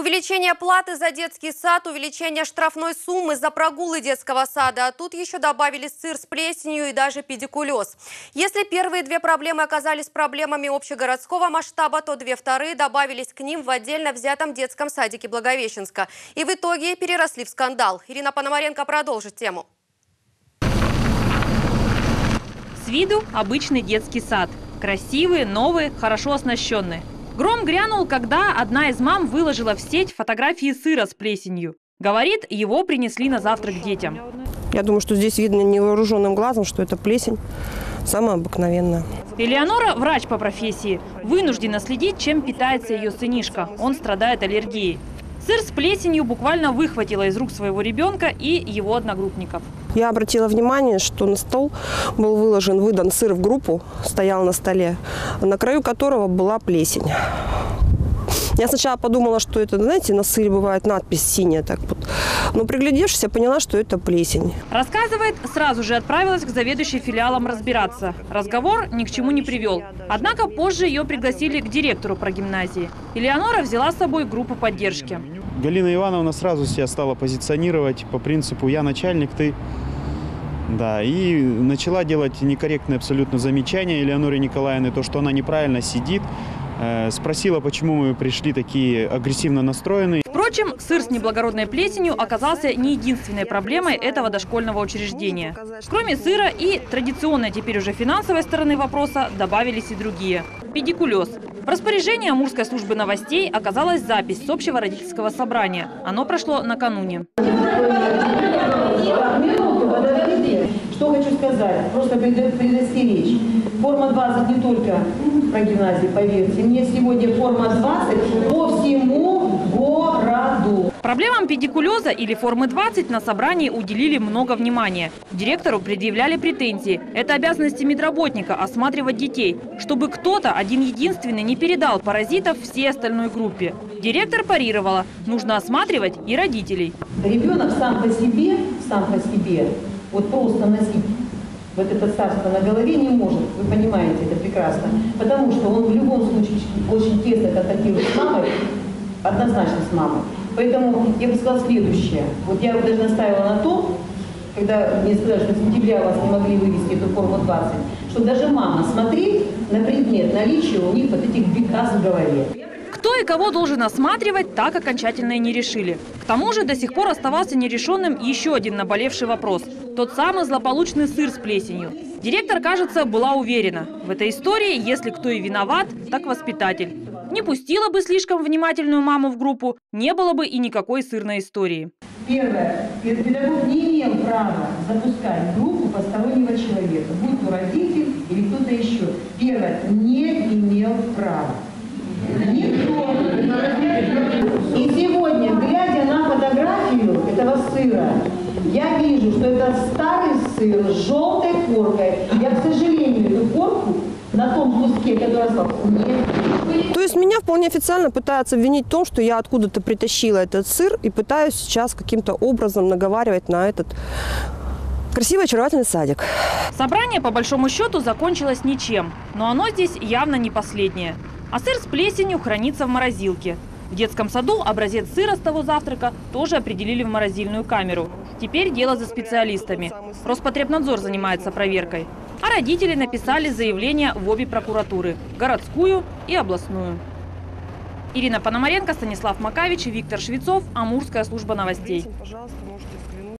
Увеличение платы за детский сад, увеличение штрафной суммы за прогулы детского сада. А тут еще добавили сыр с плесенью и даже педикулез. Если первые две проблемы оказались проблемами общегородского масштаба, то две вторые добавились к ним в отдельно взятом детском садике Благовещенска. И в итоге переросли в скандал. Ирина Пономаренко продолжит тему. С виду обычный детский сад. Красивый, новый, хорошо оснащенный. Гром грянул, когда одна из мам выложила в сеть фотографии сыра с плесенью. Говорит, его принесли на завтрак детям. Я думаю, что здесь видно невооруженным глазом, что это плесень самая обыкновенная. Элеонора, врач по профессии, вынуждена следить, чем питается ее сынишка. Он страдает аллергией. Сыр с плесенью буквально выхватила из рук своего ребенка и его одногруппников. Я обратила внимание, что на стол был выдан сыр в группу, стоял на столе, на краю которого была плесень. Я сначала подумала, что это, знаете, на сыре бывает надпись синяя. Так вот. Но приглядевшись, я поняла, что это плесень. Рассказывает, сразу же отправилась к заведующей филиалом разбираться. Разговор ни к чему не привел. Однако позже ее пригласили к директору прогимназии. Элеонора взяла с собой группу поддержки. Галина Ивановна сразу себя стала позиционировать по принципу «я начальник, ты». Да, и начала делать некорректные абсолютно замечания Элеоноре Николаевне, то, что она неправильно сидит. Спросила, почему мы пришли такие агрессивно настроенные. Впрочем, сыр с неблагородной плесенью оказался не единственной проблемой этого дошкольного учреждения. Кроме сыра и традиционной теперь уже финансовой стороны вопроса добавились и другие. Педикулез. В распоряжении Амурской службы новостей оказалась запись с общего родительского собрания. Оно прошло накануне. Что хочу сказать, просто предостеречь. Форма 20 не только про гимназию, поверьте. Мне сегодня форма 20 по всему городу. Проблемам педикулеза или формы 20 на собрании уделили много внимания. Директору предъявляли претензии. Это обязанности медработника – осматривать детей, чтобы кто-то один-единственный не передал паразитов всей остальной группе. Директор парировала – нужно осматривать и родителей. Ребенок сам по себе, вот просто носить вот это царство на голове не может. Вы понимаете это прекрасно. Потому что он в любом случае очень тесно контактирует с мамой, однозначно с мамой. Поэтому я бы сказала следующее. Вот я даже настаивала на том, когда мне сказали, что в сентябре вас не могли вывести эту форму 20, что даже мама смотреть на предмет наличия у них вот этих бекас в голове. Кто и кого должен осматривать, так окончательно и не решили. К тому же до сих пор оставался нерешенным еще один наболевший вопрос. Тот самый злополучный сыр с плесенью. Директор, кажется, была уверена. В этой истории, если кто и виноват, так воспитатель. Не пустила бы слишком внимательную маму в группу, не было бы и никакой сырной истории. Первое. Педагог не имел права запускать в группу постороннего человека, будь то родитель или кто-то еще. Первое. Не имел права. Никто. И сегодня, глядя на фотографию этого сыра, я вижу, что это старый сыр с желтой коркой. Я, к сожалению, эту корку на том куске, который остался, нет. То есть меня вполне официально пытаются обвинить в том, что я откуда-то притащила этот сыр и пытаюсь сейчас каким-то образом наговаривать на этот красивый, очаровательный садик. Собрание, по большому счету, закончилось ничем. Но оно здесь явно не последнее. А сыр с плесенью хранится в морозилке. В детском саду образец сыра с того завтрака тоже определили в морозильную камеру. Теперь дело за специалистами. Роспотребнадзор занимается проверкой. А родители написали заявление в обе прокуратуры – городскую и областную. Ирина Пономаренко, Станислав Макавич, Виктор Швецов, Амурская служба новостей.